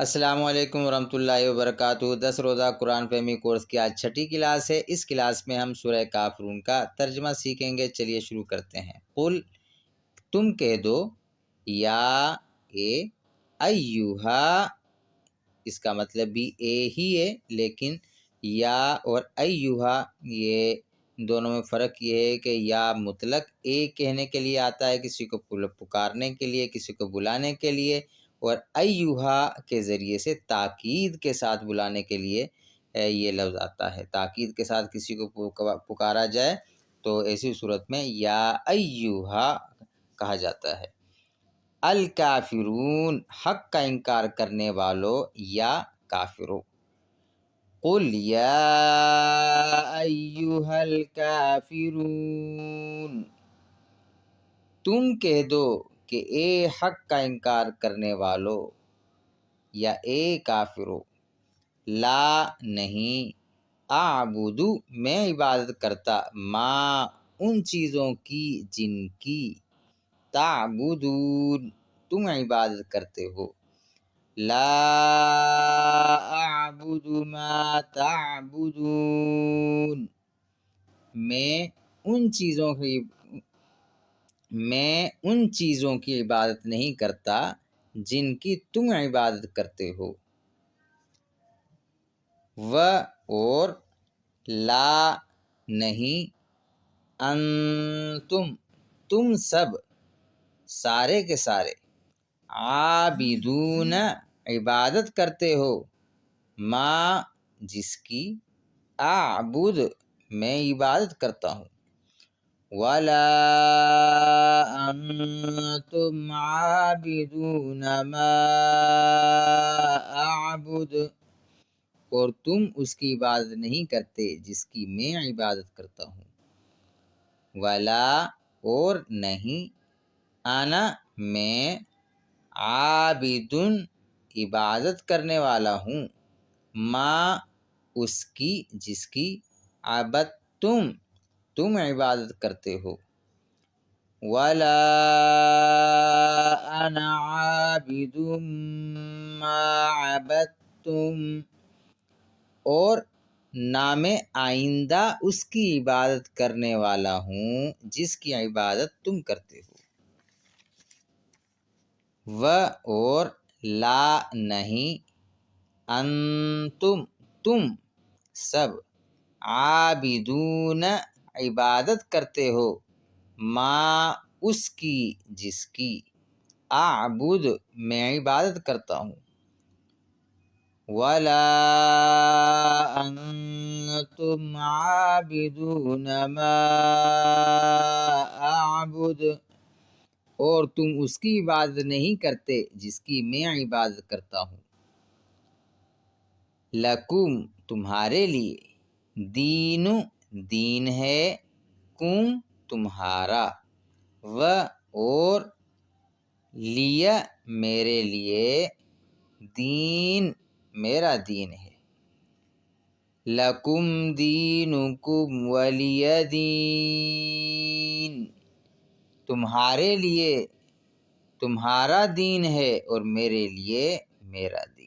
السلام علیکم ورحمۃ اللہ وبرکاتہ۔ 10 روزہ قرآن فہمی کورس کی آج 6ٹھی کلاس ہے۔ اس کلاس میں ہم سورہ کافرون کا ترجمہ سیکھیں گے۔ چلیے شروع کرتے ہیں۔ قل تم کہہ دو، یا اے ایوہا، اس کا مطلب بھی اے ہی ہے، لیکن یا اور ایوہا یہ دونوں میں فرق یہ ہے کہ یا مطلق اے کہنے کے لیے آتا ہے، کسی کو پکارنے کے لیے، کسی کو بلانے کے لیے، اور ایوہا کے ذریعے سے تاکید کے ساتھ بلانے کے لیے یہ لفظ آتا ہے۔ تاکید کے ساتھ کسی کو پکارا جائے تو ایسی صورت میں یا ایوہا کہا جاتا ہے۔ الکافرون، حق کا انکار کرنے والو یا کافرو۔ قل یا ایوہا الکافرون، تم کہہ دو کہ اے حق کا انکار کرنے والو یا اے کافرو، لا نہیں، اعبدو میں عبادت کرتا، ما ان چیزوں کی جن کی، تعبدون تم عبادت کرتے ہو، لا اعبد ما تعبدون میں ان چیزوں کی عبادت نہیں کرتا جن کی تم عبادت کرتے ہو، و اور لا نہیں، انتم تم سب، سارے کے سارے، عابدون عبادت کرتے ہو، ما جس کی، اعبد میں عبادت کرتا ہوں، ولا انتم عابدون ما اعبد اور تم اس کی عبادت نہیں کرتے جس کی میں عبادت کرتا ہوں، ولا اور نہیں، انا میں، عابدن عبادت کرنے والا ہوں، ما اس کی جس کی، عبدتم تم عبادت کرتے ہو، ولا انا عابد ما عبدتم اور نہ میں آئندہ اس کی عبادت کرنے والا ہوں جس کی عبادت تم کرتے ہو، و اور لا نہیں، انتم تم سب، عابدون عبادت کرتے ہو، ما اس کی جس کی، اعبد میں عبادت کرتا ہوں، ولا انتم عابدون ما اعبد اور تم اس کی عبادت نہیں کرتے جس کی میں عبادت کرتا ہوں، لکم تمہارے لیے، دین دین ہے، کم تمہارا، و اور لیہ میرے لیے، دین میرا دین ہے، لکم دینکم ولی دین تمہارے لیے تمہارا دین ہے اور میرے لیے میرا دین۔